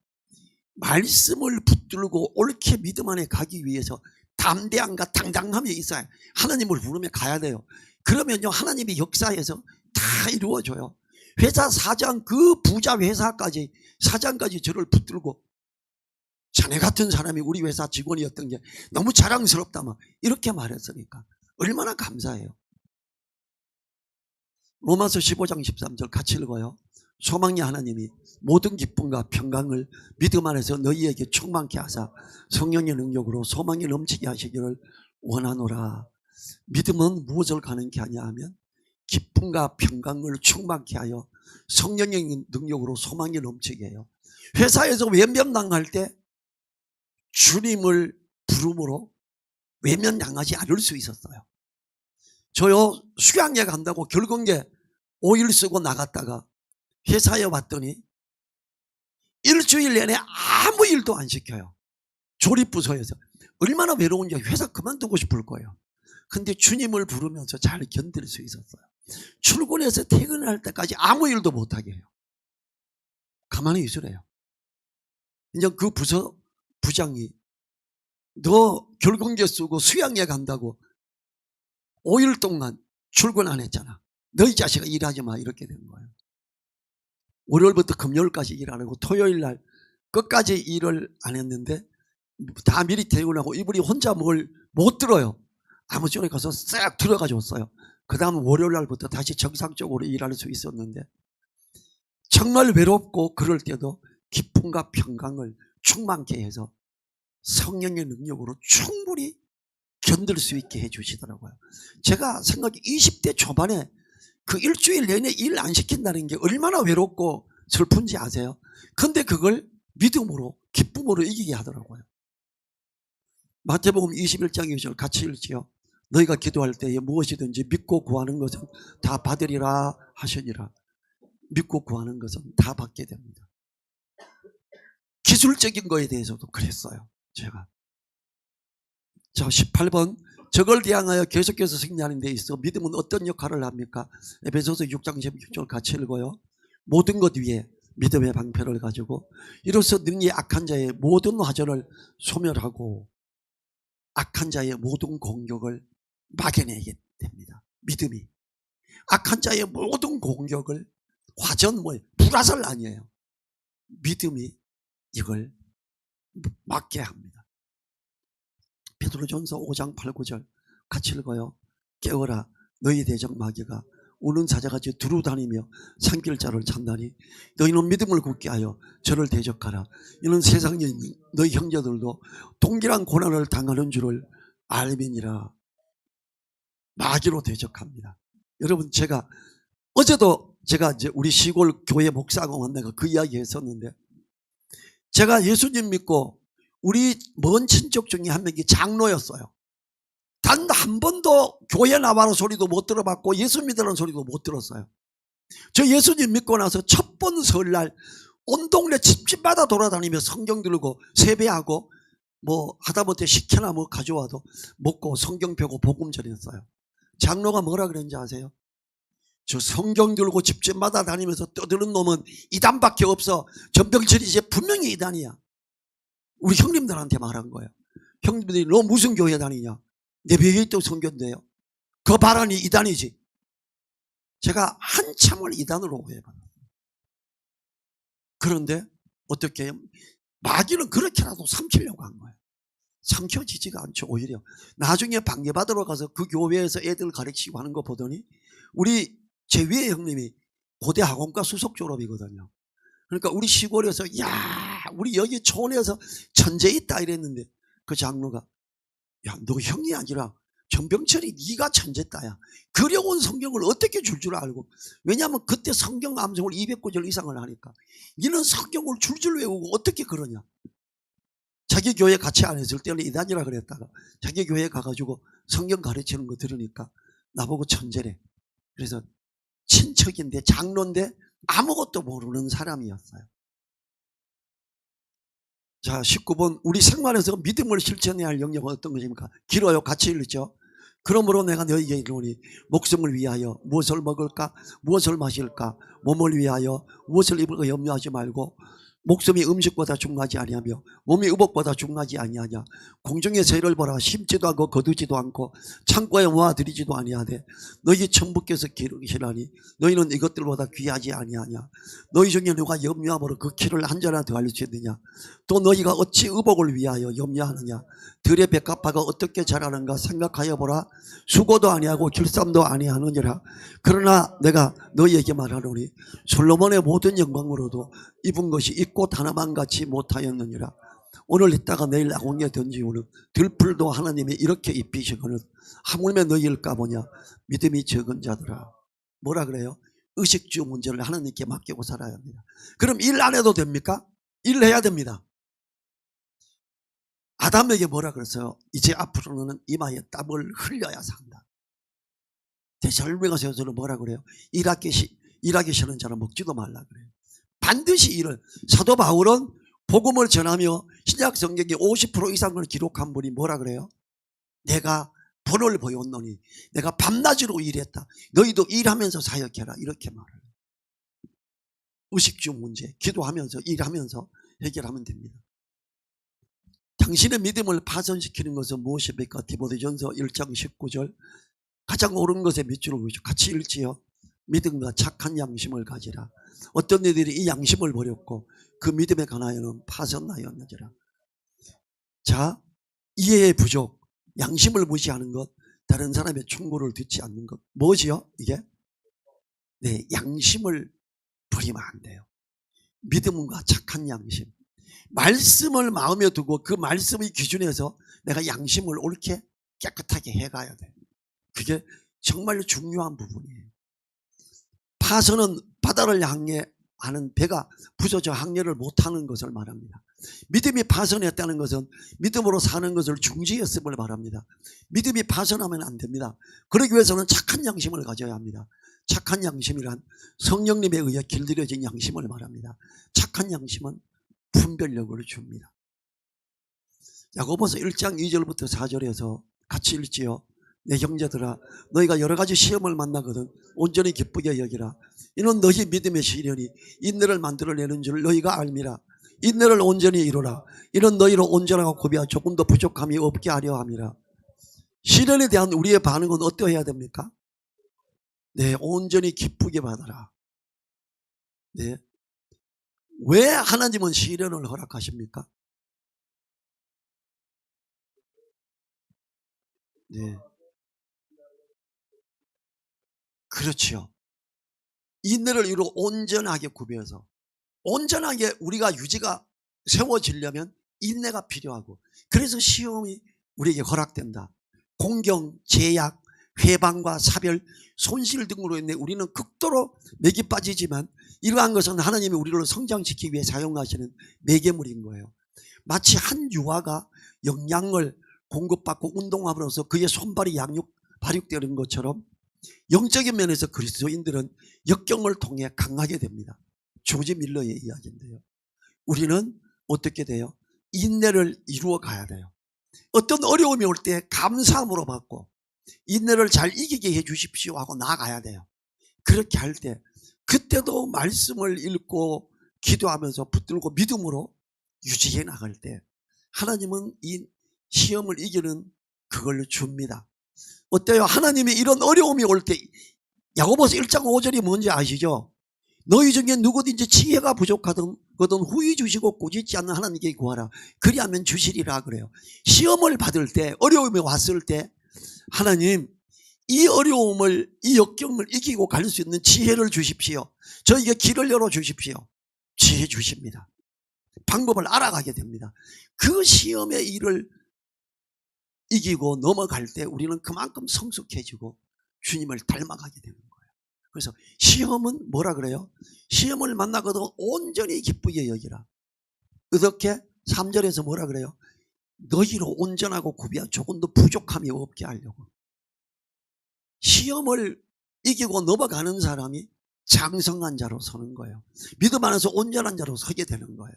말씀을 붙들고 옳게 믿음 안에 가기 위해서 담대함과 당당함이 있어야 하나님을 부르면 가야 돼요. 그러면요, 하나님이 역사에서 다 이루어져요. 회사 사장, 그 부자 회사까지, 사장까지 저를 붙들고 자네 같은 사람이 우리 회사 직원이었던 게 너무 자랑스럽다 막 이렇게 말했으니까 얼마나 감사해요. 로마서 15장 13절 같이 읽어요. 소망의 하나님이 모든 기쁨과 평강을 믿음 안에서 너희에게 충만케 하사 성령의 능력으로 소망이 넘치게 하시기를 원하노라. 믿음은 무엇을 가능케 하냐 하면 기쁨과 평강을 충만케 하여 성령의 능력으로 소망이 넘치게 해요. 회사에서 외면당할 때 주님을 부름으로 외면당하지 않을 수 있었어요. 저요, 수양회 간다고 결국에 5일 쓰고 나갔다가 회사에 왔더니 일주일 내내 아무 일도 안 시켜요. 조립부서에서. 얼마나 외로운지 회사 그만두고 싶을 거예요. 근데 주님을 부르면서 잘 견딜 수 있었어요. 출근해서 퇴근할 때까지 아무 일도 못하게 해요. 가만히 있으래요. 이제 그 부서 부장이 너 결근계 쓰고 수양회 간다고 5일 동안 출근 안 했잖아. 너희 자식아 일하지 마. 이렇게 된 거예요. 월요일부터 금요일까지 일 안 하고 토요일 날 끝까지 일을 안 했는데 다 미리 퇴근하고 이분이 혼자 뭘 못 들어요. 아무쪽에 가서 싹 들어가 줬어요. 그 다음 월요일 날부터 다시 정상적으로 일할 수 있었는데, 정말 외롭고 그럴 때도 기쁨과 평강을 충만케 해서 성령의 능력으로 충분히 견딜 수 있게 해주시더라고요. 제가 생각해 20대 초반에 그 일주일 내내 일 안 시킨다는 게 얼마나 외롭고 슬픈지 아세요? 근데 그걸 믿음으로 기쁨으로 이기게 하더라고요. 마태복음 21장 2절 같이 읽지요. 너희가 기도할 때에 무엇이든지 믿고 구하는 것은 다 받으리라 하시니라. 믿고 구하는 것은 다 받게 됩니다. 기술적인 거에 대해서도 그랬어요. 제가. 자, 18번. 저걸 대항하여 계속해서 승리하는 데 있어 믿음은 어떤 역할을 합니까? 에베소서 6장 16절 같이 읽어요. 모든 것 위에 믿음의 방패를 가지고 이로써 능히 악한 자의 모든 화전을 소멸하고 악한 자의 모든 공격을 막아내게 됩니다. 믿음이. 악한 자의 모든 공격을, 화전 불화살 아니에요. 믿음이 이걸 막게 합니다. 베드로전서 5장 8, 9절 같이 읽어요. 깨어라 너희 대적 마귀가 우는 사자같이 두루 다니며 산길자를 찾나니 너희는 믿음을 굳게 하여 저를 대적하라. 이는 세상에 있는 너희 형제들도 동일한 고난을 당하는 줄을 알미니라. 마귀로 대적합니다. 여러분, 제가 어제도 제가 이제 우리 시골 교회 목사하고 만나서 그 이야기 했었는데, 제가 예수님 믿고 우리 먼 친척 중에 한 명이 장로였어요. 단 한 번도 교회 나와라 소리도 못 들어봤고 예수 믿으라는 소리도 못 들었어요. 저 예수님 믿고 나서 첫 번 설날 온 동네 집집마다 돌아다니며 성경 들고 세배하고 뭐 하다못해 식혜나 뭐 가져와도 먹고 성경 펴고 복음 전했어요. 장로가 뭐라 그랬는지 아세요? 저 성경 들고 집집마다 다니면서 떠드는 놈은 이단밖에 없어. 전병철이 이제 분명히 이단이야. 우리 형님들한테 말한 거예요. 형님들이 너 무슨 교회 다니냐? 내 배에 또 성경인데요. 그 발언이 이단이지. 제가 한참을 이단으로 오해받았어요. 그런데 어떻게 해요? 마귀는 그렇게라도 삼키려고 한 거예요. 삼켜지지가 않죠. 오히려 나중에 방해받으러 가서 그 교회에서 애들 가르치고 하는 거 보더니 우리 제 위에 형님이 고대 학원과 수석 졸업이거든요. 그러니까 우리 시골에서 야 우리 여기 촌에서 천재 있다 이랬는데 그 장로가 야 너 형이 아니라 전병철이 네가 천재다야. 그려온 성경을 어떻게 줄 알고. 왜냐하면 그때 성경 암송을 200구절 이상을 하니까 너는 성경을 줄줄 외우고 어떻게 그러냐. 자기 교회 같이 안 했을 때는 이단이라 그랬다가 자기 교회 가가지고 성경 가르치는 거 들으니까 나보고 천재래. 그래서 친척인데 장로인데 아무것도 모르는 사람이었어요. 자 19번 우리 생활에서 믿음을 실천해야 할 영역은 어떤 것입니까? 길어요. 같이 읽죠. 그러므로 내가 너희에게 이르노니 목숨을 위하여 무엇을 먹을까 무엇을 마실까 몸을 위하여 무엇을 입을까 염려하지 말고 목숨이 음식보다 중요하지 아니하며 몸이 의복보다 중요하지 아니하냐. 공중의 새를 보라. 심지도 않고 거두지도 않고 창고에 모아들이지도 아니하되 너희 천부께서 기르시라니 너희는 이것들보다 귀하지 아니하냐. 너희 중에 누가 염려함으로 그 키를 한 자나 더할 수 있느냐. 또 너희가 어찌 의복을 위하여 염려하느냐. 들의 백합화가 어떻게 자라는가 생각하여 보라. 수고도 아니하고 길쌈도 아니하느니라. 그러나 내가 너희에게 말하노니 솔로몬의 모든 영광으로도 입은 것이 이 꽃 하나만 같이 못하였느니라. 오늘 있다가 내일 아궁이에 던지우는 들풀도 하나님이 이렇게 입히시거늘 하물며 너희일까 보냐. 믿음이 적은 자들아. 뭐라 그래요? 의식주 문제를 하나님께 맡기고 살아야 합니다. 그럼 일 안 해도 됩니까? 일을 해야 됩니다. 아담에게 뭐라 그랬어요? 이제 앞으로는 이마에 땀을 흘려야 산다. 데살로니가서는 뭐라 그래요? 일하기 싫은 자는 먹지도 말라 그래요. 반드시 일을. 사도 바울은 복음을 전하며 신약 성경의 50% 이상을 기록한 분이 뭐라 그래요? 내가 본을 보였노니 내가 밤낮으로 일했다. 너희도 일하면서 사역해라. 이렇게 말해요. 의식주 문제 기도하면서 일하면서 해결하면 됩니다. 당신의 믿음을 파손시키는 것은 무엇입니까? 디모데전서 1장 19절 가장 옳은 것에 밑줄을 그죠. 같이 읽지요. 믿음과 착한 양심을 가지라. 어떤 이들이 이 양심을 버렸고 그 믿음에 관하여는 파선하였느니라. 자, 이해의 부족, 양심을 무시하는 것, 다른 사람의 충고를 듣지 않는 것. 뭐지요? 이게? 네, 양심을 버리면 안 돼요. 믿음과 착한 양심. 말씀을 마음에 두고 그 말씀의 기준에서 내가 양심을 옳게 깨끗하게 해가야 돼요. 그게 정말 중요한 부분이에요. 파선은 바다를 향해 하는 배가 부서져 항해를 못하는 것을 말합니다. 믿음이 파선했다는 것은 믿음으로 사는 것을 중지했음을 말합니다. 믿음이 파선하면 안 됩니다. 그러기 위해서는 착한 양심을 가져야 합니다. 착한 양심이란 성령님에 의해 길들여진 양심을 말합니다. 착한 양심은 분별력을 줍니다. 야고보서 1장 2절부터 4절에서 같이 읽지요. 내 형제들아 너희가 여러 가지 시험을 만나거든 온전히 기쁘게 여기라. 이는 너희 믿음의 시련이 인내를 만들어내는 줄 너희가 알미라. 인내를 온전히 이루라. 이는 너희를 온전하고 고비하 조금도 부족함이 없게 하려 함이라. 시련에 대한 우리의 반응은 어떠해야 됩니까? 네, 온전히 기쁘게 받아라. 네. 왜 하나님은 시련을 허락하십니까? 네. 그렇죠. 인내를 이루어 온전하게 구비해서 온전하게 우리가 유지가 세워지려면 인내가 필요하고, 그래서 시험이 우리에게 허락된다. 공경, 제약, 회방과 사별, 손실 등으로 인해 우리는 극도로 맥이 빠지지만 이러한 것은 하나님이 우리를 성장시키기 위해 사용하시는 매개물인 거예요. 마치 한 유아가 영양을 공급받고 운동함으로써 그의 손발이 발육되는 것처럼 영적인 면에서 그리스도인들은 역경을 통해 강하게 됩니다. 조지 밀러의 이야기인데요. 우리는 어떻게 돼요? 인내를 이루어 가야 돼요. 어떤 어려움이 올 때 감사함으로 받고 인내를 잘 이기게 해 주십시오 하고 나아가야 돼요. 그렇게 할 때 그때도 말씀을 읽고 기도하면서 붙들고 믿음으로 유지해 나갈 때 하나님은 이 시험을 이기는 그걸 줍니다. 어때요? 하나님이 이런 어려움이 올 때 야고보서 1장 5절이 뭔지 아시죠? 너희 중에 누구든지 지혜가 부족하든 후히 주시고 꾸짖지 않는 하나님께 구하라. 그리하면 주시리라 그래요. 시험을 받을 때, 어려움이 왔을 때 하나님 이 어려움을, 이 역경을 이기고 갈 수 있는 지혜를 주십시오. 저에게 길을 열어주십시오. 지혜 주십니다. 방법을 알아가게 됩니다. 그 시험의 일을 이기고 넘어갈 때 우리는 그만큼 성숙해지고 주님을 닮아가게 되는 거예요. 그래서 시험은 뭐라 그래요? 시험을 만나거든 온전히 기쁘게 여기라. 어떻게? 3절에서 뭐라 그래요? 너희로 온전하고 구비한 조금도 부족함이 없게 하려고. 시험을 이기고 넘어가는 사람이 장성한 자로 서는 거예요. 믿음 안에서 온전한 자로 서게 되는 거예요.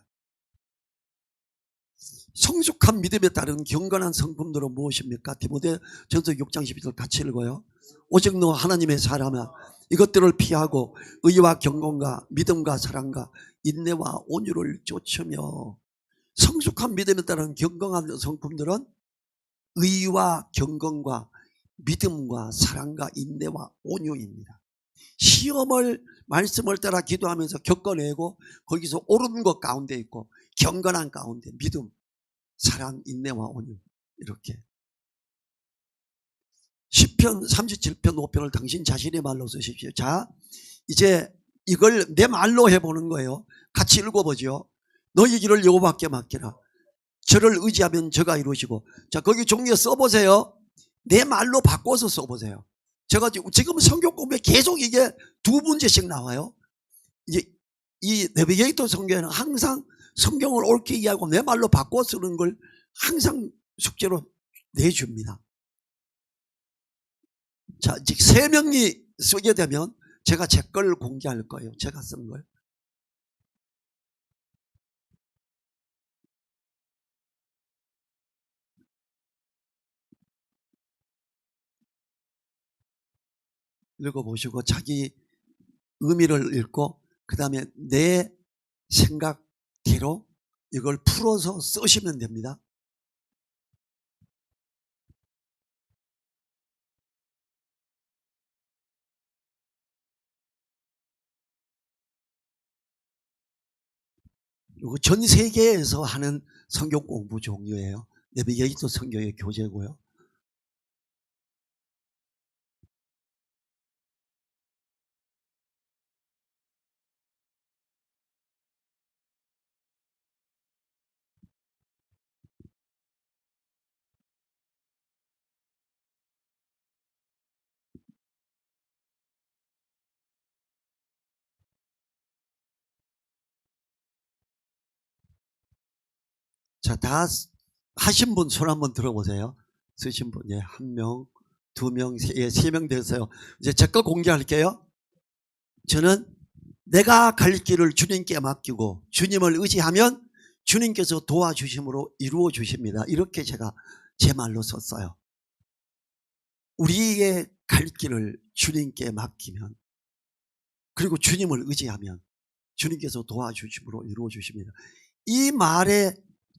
성숙한 믿음에 따른 경건한 성품들은 무엇입니까? 디모데전서 6장 12절 같이 읽어요. 오직 너 하나님의 사람아 이것들을 피하고 의와 경건과 믿음과 사랑과 인내와 온유를 쫓으며. 성숙한 믿음에 따른 경건한 성품들은 의와 경건과 믿음과 사랑과 인내와 온유입니다. 시험을 말씀을 따라 기도하면서 겪어내고 거기서 옳은 것 가운데 있고 경건한 가운데 믿음, 사랑, 인내와 온유, 이렇게. 시편 37편 5편을 당신 자신의 말로 쓰십시오. 자, 이제 이걸 내 말로 해보는 거예요. 같이 읽어보죠. 너희 길을 여호와께 맡기라. 저를 의지하면 저가 이루시고. 자, 거기 종이에 써보세요. 내 말로 바꿔서 써보세요. 제가 지금 성경 공부에 계속 이게 두 문제씩 나와요. 이제 이 내비게이터 성경에는 항상 성경을 옳게 이해하고 내 말로 바꿔 쓰는 걸 항상 숙제로 내줍니다. 자, 이제 3명이 쓰게 되면 제가 제 걸 공개할 거예요. 제가 쓴 걸. 읽어보시고 자기 의미를 읽고 그 다음에 내 생각대로 이걸 풀어서 쓰시면 됩니다. 이거 전 세계에서 하는 성경 공부 종류예요. 내비게이터 성경의 교재고요. 자, 다 하신 분 손 한번 들어보세요. 쓰신 분, 예, 1명, 2명, 3명 됐어요. 이제 제 거 공개할게요. 저는 내가 갈 길을 주님께 맡기고 주님을 의지하면 주님께서 도와주심으로 이루어 주십니다. 이렇게 제가 제 말로 썼어요. 우리의 갈 길을 주님께 맡기면 그리고 주님을 의지하면 주님께서 도와주심으로 이루어 주십니다. 이 말에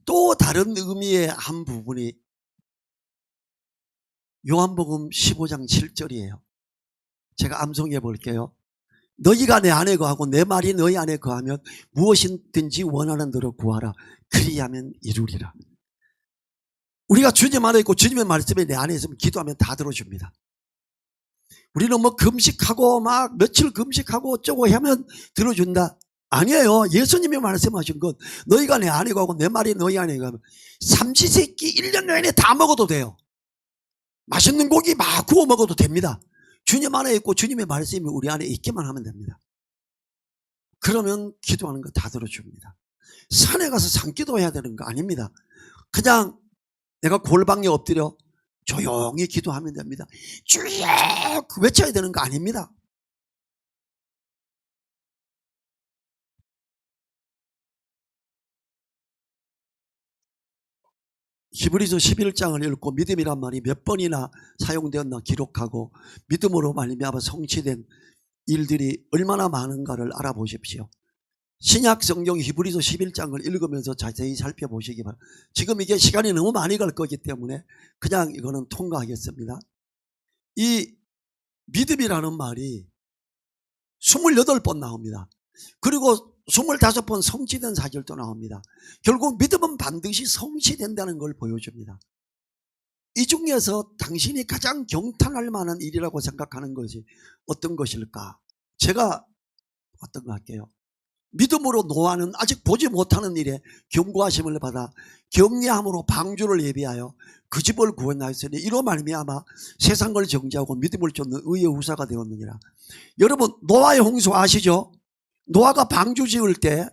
또 다른 의미의 한 부분이 요한복음 15장 7절이에요. 제가 암송해 볼게요. 너희가 내 안에 거하고 내 말이 너희 안에 거하면 무엇이든지 원하는 대로 구하라. 그리하면 이루리라. 우리가 주님 안에 있고 주님의 말씀이 내 안에 있으면 기도하면 다 들어줍니다. 우리는 뭐 금식하고 막 며칠 금식하고 어쩌고 하면 들어준다. 아니에요. 예수님이 말씀하신 것, 너희가 내 안에 가고 내 말이 너희 안에 가면 삼시세끼 1년 내내 다 먹어도 돼요. 맛있는 고기 막 구워 먹어도 됩니다. 주님 안에 있고 주님의 말씀이 우리 안에 있기만 하면 됩니다. 그러면 기도하는 거 다 들어줍니다. 산에 가서 산기도 해야 되는 거 아닙니다. 그냥 내가 골방에 엎드려 조용히 기도하면 됩니다. 주여 외쳐야 되는 거 아닙니다. 히브리서 11장을 읽고 믿음이란 말이 몇 번이나 사용되었나 기록하고 믿음으로 말미암아 성취된 일들이 얼마나 많은가를 알아보십시오. 신약 성경 히브리서 11장을 읽으면서 자세히 살펴보시기 바랍니다. 지금 이게 시간이 너무 많이 갈 거기 때문에 그냥 이거는 통과하겠습니다. 이 믿음이라는 말이 28번 나옵니다. 그리고 25번 성취된 사실도 나옵니다. 결국 믿음은 반드시 성취된다는 걸 보여줍니다. 이 중에서 당신이 가장 경탄할 만한 일이라고 생각하는 것이 어떤 것일까? 제가 어떤 거 할게요. 믿음으로 노아는 아직 보지 못하는 일에 경고하심을 받아 경외함으로 방주를 예비하여 그 집을 구원하였으니 이로 말미암아 세상을 정죄하고 믿음을 쫓는 의의 후사가 되었느니라. 여러분 노아의 홍수 아시죠? 노아가 방주 지을 때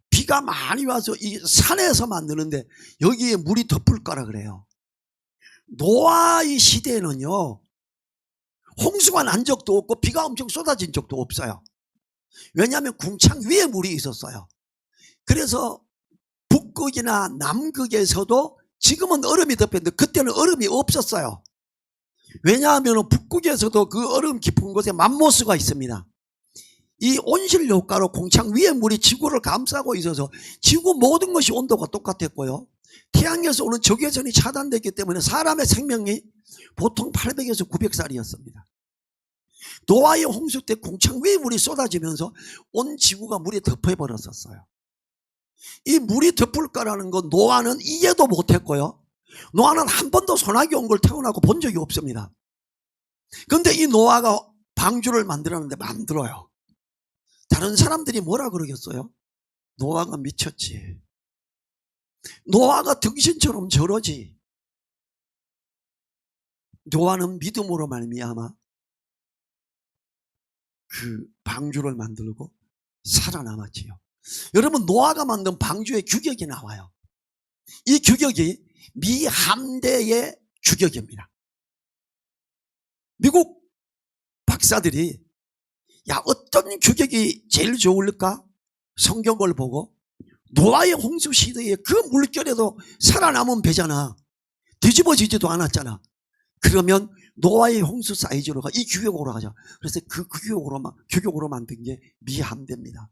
비가 많이 와서 이 산에서 만드는데 여기에 물이 덮을 거라 그래요. 노아의 시대에는요 홍수가 난 적도 없고 비가 엄청 쏟아진 적도 없어요. 왜냐하면 궁창 위에 물이 있었어요. 그래서 북극이나 남극에서도 지금은 얼음이 덮였는데 그때는 얼음이 없었어요. 왜냐하면 북극에서도 그 얼음 깊은 곳에 맘모스가 있습니다. 이 온실 효과로 궁창 위에 물이 지구를 감싸고 있어서 지구 모든 것이 온도가 똑같았고요. 태양에서 오는 적외선이 차단됐기 때문에 사람의 생명이 보통 800에서 900살이었습니다. 노아의 홍수 때 궁창 위에 물이 쏟아지면서 온 지구가 물이 덮여버렸었어요. 이 물이 덮을 거라는 건 노아는 이해도 못했고요. 노아는 한 번도 소나기 온 걸 태어나고 본 적이 없습니다. 그런데 이 노아가 방주를 만들었는데 만들어요. 다른 사람들이 뭐라 그러겠어요? 노아가 미쳤지. 노아가 등신처럼 저러지. 노아는 믿음으로 말미암아 그 방주를 만들고 살아남았지요. 여러분 노아가 만든 방주의 규격이 나와요. 이 규격이 미 함대의 규격입니다. 미국 박사들이 야 어떤 규격이 제일 좋을까? 성경을 보고 노아의 홍수 시대에 그 물결에도 살아남은 배잖아. 뒤집어지지도 않았잖아. 그러면 노아의 홍수 사이즈로 이 규격으로 가자. 그래서 그 규격으로 만든 게 미함대입니다.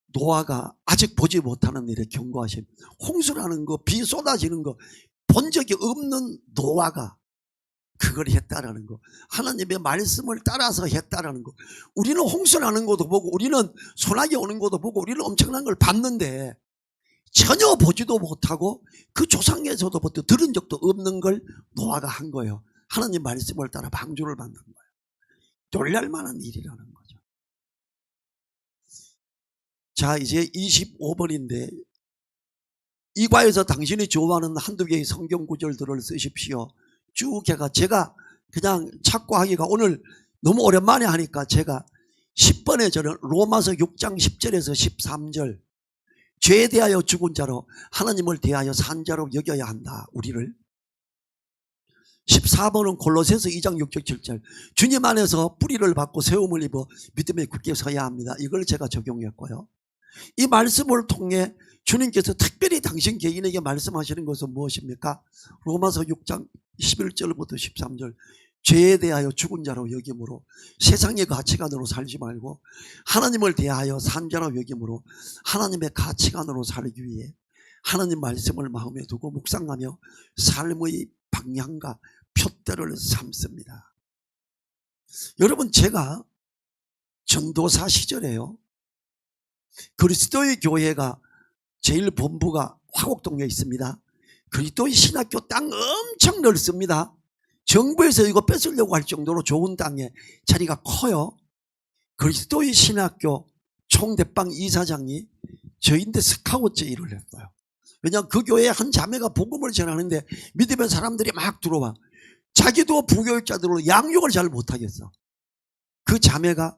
노아가 아직 보지 못하는 일에 경고하신 홍수라는 거, 비 쏟아지는 거 본 적이 없는 노아가 그걸 했다라는 거, 하나님의 말씀을 따라서 했다라는 거. 우리는 홍수나는 것도 보고 우리는 소나기 오는 것도 보고 우리는 엄청난 걸 봤는데 전혀 보지도 못하고 그 조상에서도부터 들은 적도 없는 걸 노아가 한 거예요. 하나님 말씀을 따라 방주를 만든 거예요. 놀랄 만한 일이라는 거죠. 자 이제 25번인데 이과에서 당신이 좋아하는 한두 개의 성경 구절들을 쓰십시오. 쭉 제가 그냥 찾고 하기가 오늘 너무 오랜만에 하니까 제가 10번에 저는 로마서 6장 10절에서 13절 죄에 대하여 죽은 자로 하나님을 대하여 산 자로 여겨야 한다 우리를. 14번은 골로새서 2장 6절 7절 주님 안에서 뿌리를 받고 세움을 입어 믿음에 굳게 서야 합니다. 이걸 제가 적용했고요. 이 말씀을 통해 주님께서 특별히 당신 개인에게 말씀하시는 것은 무엇입니까? 로마서 6장 11절부터 13절 죄에 대하여 죽은 자로 여김으로 세상의 가치관으로 살지 말고 하나님을 대하여 산 자로 여김으로 하나님의 가치관으로 살기 위해 하나님 말씀을 마음에 두고 묵상하며 삶의 방향과 표대를 삼습니다. 여러분 제가 전도사 시절에요. 그리스도의 교회가 제일 본부가 화곡동에 있습니다. 그리스도의 신학교 땅 엄청 넓습니다. 정부에서 이거 뺏으려고 할 정도로 좋은 땅에 자리가 커요. 그리스도의 신학교 총대빵 이사장이 저인데 스카우트 일을 했어요. 왜냐하면 그 교회에 한 자매가 복음을 전하는데 믿으면 사람들이 막 들어와. 자기도 부교육자들로 양육을 잘 못하겠어. 그 자매가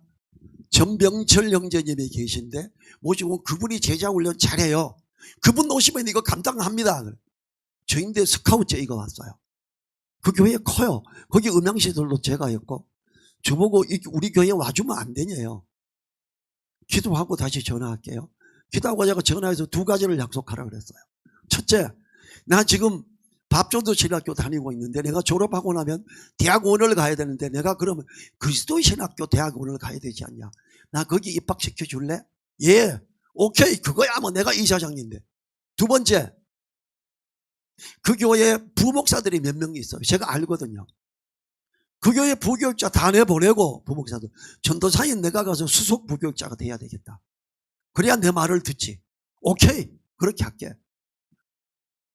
전병철 형제님이 계신데 모시고 그분이 제자훈련 잘해요. 그분 오시면 이거 감당합니다. 저인데 스카우트 이거 왔어요. 그 교회 커요. 거기 음향시설도 제가 했고 저보고 우리 교회 와주면 안 되냐요. 기도하고 다시 전화할게요. 기도하고 제가 전화해서 두 가지를 약속하라 그랬어요. 첫째, 나 지금 밥조도 신학교 다니고 있는데 내가 졸업하고 나면 대학원을 가야 되는데 내가 그러면 그리스도의 신학교 대학원을 가야 되지 않냐. 나 거기 입학시켜 줄래? 예, 오케이, 그거야 뭐 내가 이사장인데. 두 번째, 그 교회에 부목사들이 몇 명이 있어요. 제가 알거든요. 그 교회 부교육자 다 내보내고 부목사들 전도사인 내가 가서 수석 부교육자가 돼야 되겠다. 그래야 내 말을 듣지. 오케이, 그렇게 할게.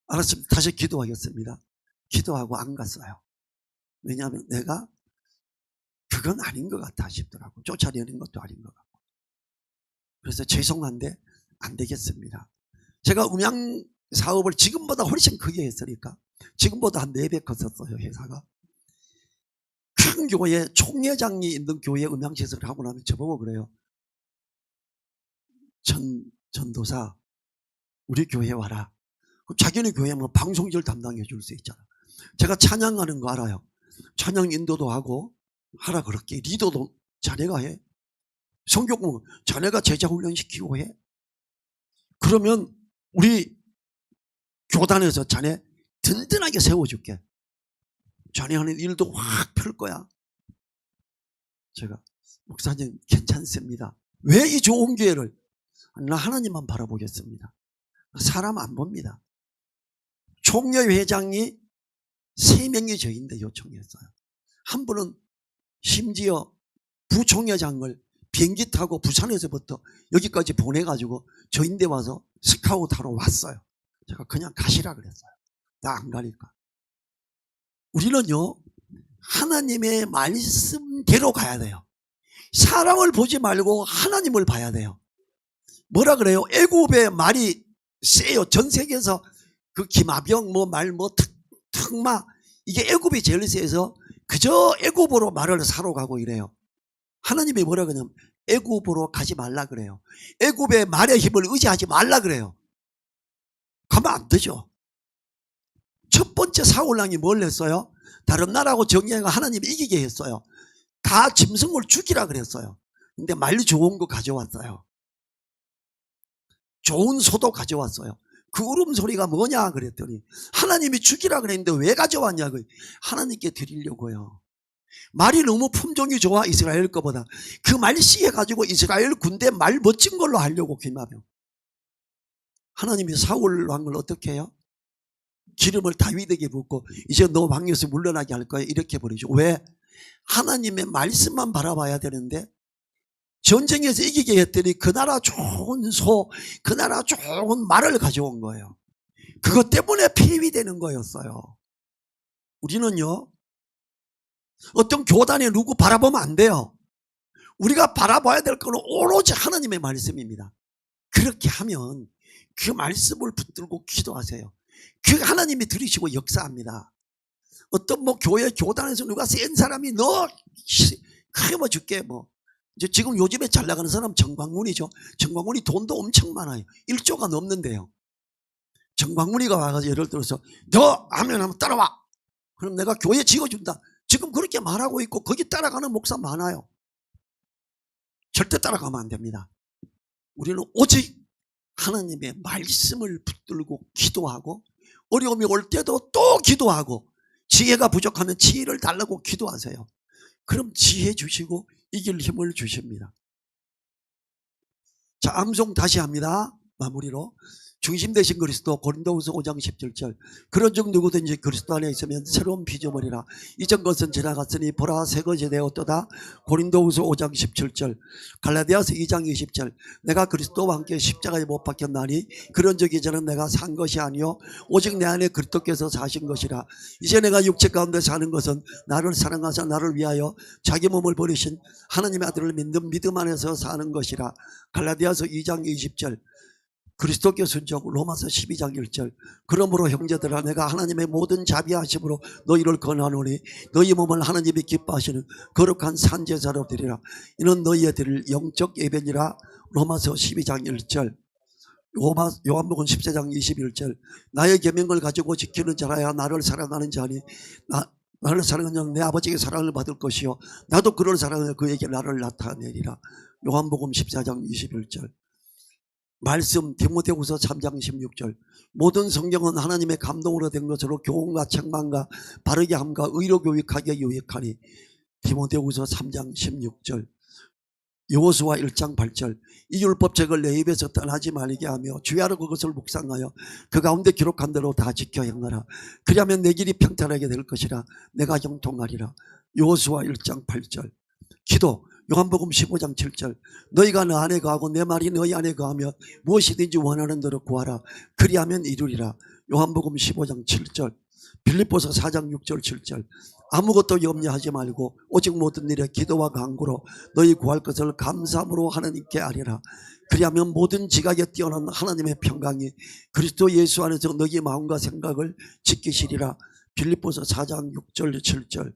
알았습니다. 다시 기도하겠습니다. 기도하고 안 갔어요. 왜냐하면 내가 그건 아닌 것 같아 싶더라고. 쫓아내는 것도 아닌 것 같고. 그래서 죄송한데 안 되겠습니다. 제가 음향 사업을 지금보다 훨씬 크게 했으니까 지금보다 한 4배 컸었어요. 회사가. 큰 교회 총회장이 있는 교회 음향시설을 하고 나면 저보고 그래요. 전도사 우리 교회 와라. 그럼 자기네 교회 뭐 방송질 담당해 줄 수 있잖아. 제가 찬양하는 거 알아요. 찬양 인도도 하고 하라 그렇게. 리더도 자네가 해. 성경 자네가 제자 훈련시키고 해. 그러면 우리 교단에서 자네 든든하게 세워줄게. 자네 하는 일도 확 펼 거야. 제가 목사님 괜찮습니다. 왜 이 좋은 기회를? 나 하나님만 바라보겠습니다. 사람 안 봅니다. 총회 회장이 3명이 저인데 요청했어요. 한 분은 심지어 부총회장을 비행기 타고 부산에서부터 여기까지 보내가지고 저인데 와서 스카우트하러 왔어요. 제가 그냥 가시라 그랬어요. 나 안 가니까. 우리는요 하나님의 말씀대로 가야 돼요. 사람을 보지 말고 하나님을 봐야 돼요. 뭐라 그래요? 애굽의 말이 세요. 전 세계에서 그 기마병 특마 이게 애굽이 제일 세서 그저 애굽으로 말을 사러 가고 이래요. 하나님이 뭐라 그러냐면 애굽으로 가지 말라 그래요. 애굽의 말의 힘을 의지하지 말라 그래요. 가면 안 되죠. 첫 번째 사울왕이 뭘 했어요? 다른 나라하고 정예가 하나님이 이기게 했어요. 다 짐승을 죽이라 그랬어요. 근데 말 좋은 거 가져왔어요. 좋은 소도 가져왔어요. 그 울음소리가 뭐냐 그랬더니 하나님이 죽이라 그랬는데 왜 가져왔냐고요. 하나님께 드리려고요. 말이 너무 품종이 좋아 이스라엘 거보다. 그 말 씨해가지고 이스라엘 군대 말 멋진 걸로 하려고 기마병. 하나님이 사울 왕을 어떻게 해요? 기름을 다윗에게 붓고 이제 너 왕에서 물러나게 할 거야 이렇게 버리죠. 왜? 하나님의 말씀만 바라봐야 되는데 전쟁에서 이기게 했더니 그 나라 좋은 소, 그 나라 좋은 말을 가져온 거예요. 그것 때문에 폐위되는 거였어요. 우리는요 어떤 교단에 누구 바라보면 안 돼요. 우리가 바라봐야 될 거는 오로지 하나님의 말씀입니다. 그렇게 하면 그 말씀을 붙들고 기도하세요. 그 하나님이 들으시고 역사합니다. 어떤 교회 교단에서 누가 센 사람이 너 크게 뭐 줄게 이제 지금 요즘에 잘 나가는 사람 정광훈이죠. 정광훈이 돈도 엄청 많아요. 1조가 넘는데요. 정광훈이가 와서 예를 들어서 너 하면 한번 따라와. 그럼 내가 교회 지어준다. 지금 그렇게 말하고 있고 거기 따라가는 목사 많아요. 절대 따라가면 안 됩니다. 우리는 오직 하나님의 말씀을 붙들고 기도하고 어려움이 올 때도 또 기도하고 지혜가 부족하면 지혜를 달라고 기도하세요. 그럼 지혜 주시고 이길 힘을 주십니다. 자, 암송 다시 합니다. 마무리로 중심 되신 그리스도 고린도후서 5장 17절 그런 중 누구든지 그리스도 안에 있으면 새로운 피조물이라 이전 것은 지나갔으니 보라 새 것이 되었도다. 고린도후서 5장 17절 갈라디아서 2장 20절 내가 그리스도와 함께 십자가에 못 박혔나니 그런 적 이제는 내가 산 것이 아니요 오직 내 안에 그리스도께서 사신 것이라. 이제 내가 육체 가운데 사는 것은 나를 사랑하사 나를 위하여 자기 몸을 버리신 하나님의 아들을 믿는 믿음 안에서 사는 것이라. 갈라디아서 2장 20절 그리스도께 순종 로마서 12장 1절 그러므로 형제들아 내가 하나님의 모든 자비하심으로 너희를 권하노니 너희 몸을 하나님이 기뻐하시는 거룩한 산제사로 드리라. 이는 너희의 드릴 영적 예배니라. 로마서 12장 1절 요한복음 14장 21절 나의 계명을 가지고 지키는 자라야 나를 사랑하는 자니 나를 사랑하는 자는 내 아버지의 사랑을 받을 것이요 나도 그를 사랑하여 그에게 나를 나타내리라. 요한복음 14장 21절 말씀 디모데후서 3장 16절 모든 성경은 하나님의 감동으로 된 것으로 교훈과 책망과 바르게 함과 의로 교육하기에 유익하니. 디모데후서 3장 16절 여호수아 1장 8절 이 율법책을 내 입에서 떠나지 말게 하며 주야로 그것을 묵상하여 그 가운데 기록한 대로 다 지켜 행하라. 그리하면 내 길이 평탄하게 될 것이라 내가 형통하리라. 여호수아 1장 8절 기도 요한복음 15장 7절 너희가 내 안에 거하고 내 말이 너희 안에 거하면 무엇이든지 원하는 대로 구하라. 그리하면 이루리라. 요한복음 15장 7절 빌립보서 4장 6절 7절 아무것도 염려하지 말고 오직 모든 일에 기도와 간구로 너희 구할 것을 감사함으로 하나님께 아뢰라. 그리하면 모든 지각에 뛰어난 하나님의 평강이 그리스도 예수 안에서 너희 마음과 생각을 지키시리라. 빌립보서 4장 6절 7절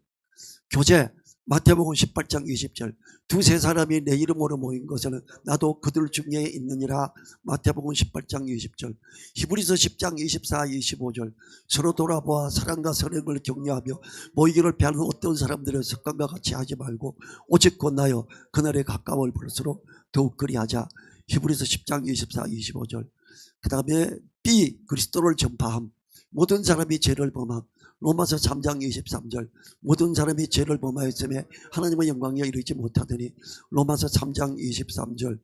교제 마태복음 18장 20절 두세 사람이 내 이름으로 모인 것은 나도 그들 중에 있느니라. 마태복음 18장 20절 히브리서 10장 24, 25절 서로 돌아보아 사랑과 선행을 격려하며 모이기를 피하는 어떤 사람들의 습관과 같이 하지 말고 오직 권하여 그날에 가까울 볼수록 더욱 그리하자. 히브리서 10장 24, 25절 그 다음에 B 그리스도를 전파함 모든 사람이 죄를 범함. 로마서 3장 23절 모든 사람이 죄를 범하였음에 하나님의 영광에 이르지 못하더니. 로마서 3장 23절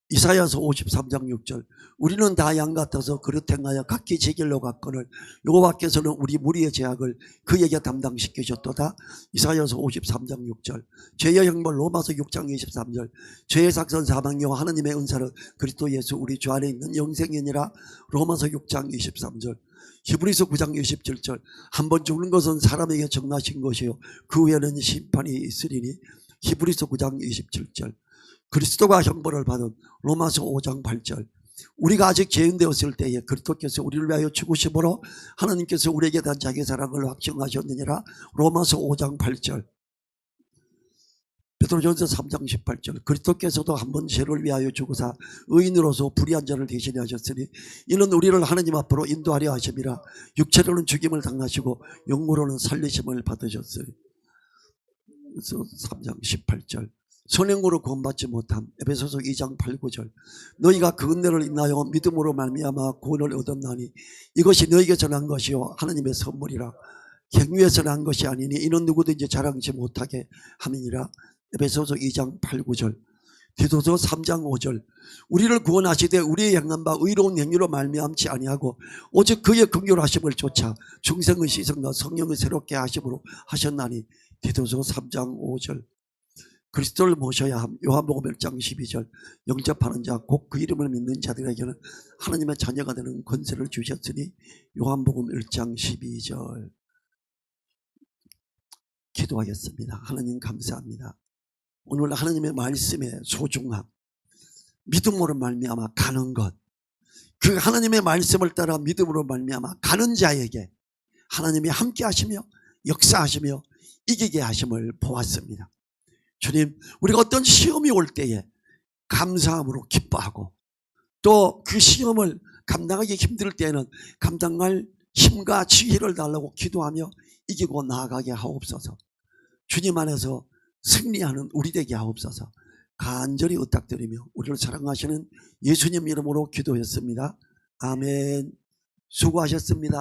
이사야서 53장 6절 우리는 다 양 같아서 그릇 행하여 각기 제 길로 갔거늘 여호와께서는 우리 무리의 죄악을 그에게 담당시키셨도다. 이사야서 53장 6절 죄의 형벌 로마서 6장 23절 죄의 삭선 사망이요 하나님의 은사는 그리스도 예수 우리 주 안에 있는 영생이니라. 로마서 6장 23절 히브리서 9장 27절 한번 죽는 것은 사람에게 정하신 것이요 그 후에는 심판이 있으리니. 히브리서 9장 27절 그리스도가 형벌을 받은 로마서 5장 8절 우리가 아직 죄인 되었을 때에 그리스도께서 우리를 위하여 죽으심으로 하나님께서 우리에게 대한 자기 사랑을 확증하셨느니라. 로마서 5장 8절 베드로전서 3장 18절 그리스도께서도 한번 죄를 위하여 죽으사 의인으로서 불의한 자를 대신해 하셨으니 이는 우리를 하나님 앞으로 인도하려 하심이라. 육체로는 죽임을 당하시고 영으로는 살리심을 받으셨으니. 3장 18절 선행으로 구원받지 못함. 에베소서 2장 8, 9절 너희가 그 은혜를 인하여 믿음으로 말미암아 구원을 얻었나니 이것이 너희에게 전한 것이요 하나님의 선물이라. 행위에서 난 것이 아니니 이는 누구든지 자랑치 못하게 함이니라. 에베소서 2장 8, 9절 디도서 3장 5절 우리를 구원하시되 우리의 행한 바 의로운 행위로 말미암지 아니하고 오직 그의 긍휼하심을 쫓아 중생의 시선과 성령을 새롭게 하심으로 하셨나니. 디도서 3장 5절 그리스도를 모셔야 함. 요한복음 1장 12절 영접하는 자 곧 그 이름을 믿는 자들에게는 하나님의 자녀가 되는 권세를 주셨으니. 요한복음 1장 12절 기도하겠습니다. 하나님 감사합니다. 오늘 하나님의 말씀의 소중함 믿음으로 말미암아 가는 것 그 하나님의 말씀을 따라 믿음으로 말미암아 가는 자에게 하나님이 함께 하시며 역사하시며 이기게 하심을 보았습니다. 주님 우리가 어떤 시험이 올 때에 감사함으로 기뻐하고 또 그 시험을 감당하기 힘들 때에는 감당할 힘과 지혜를 달라고 기도하며 이기고 나아가게 하옵소서. 주님 안에서 승리하는 우리 되게 하옵소서. 간절히 의탁드리며 우리를 사랑하시는 예수님 이름으로 기도했습니다. 아멘. 수고하셨습니다.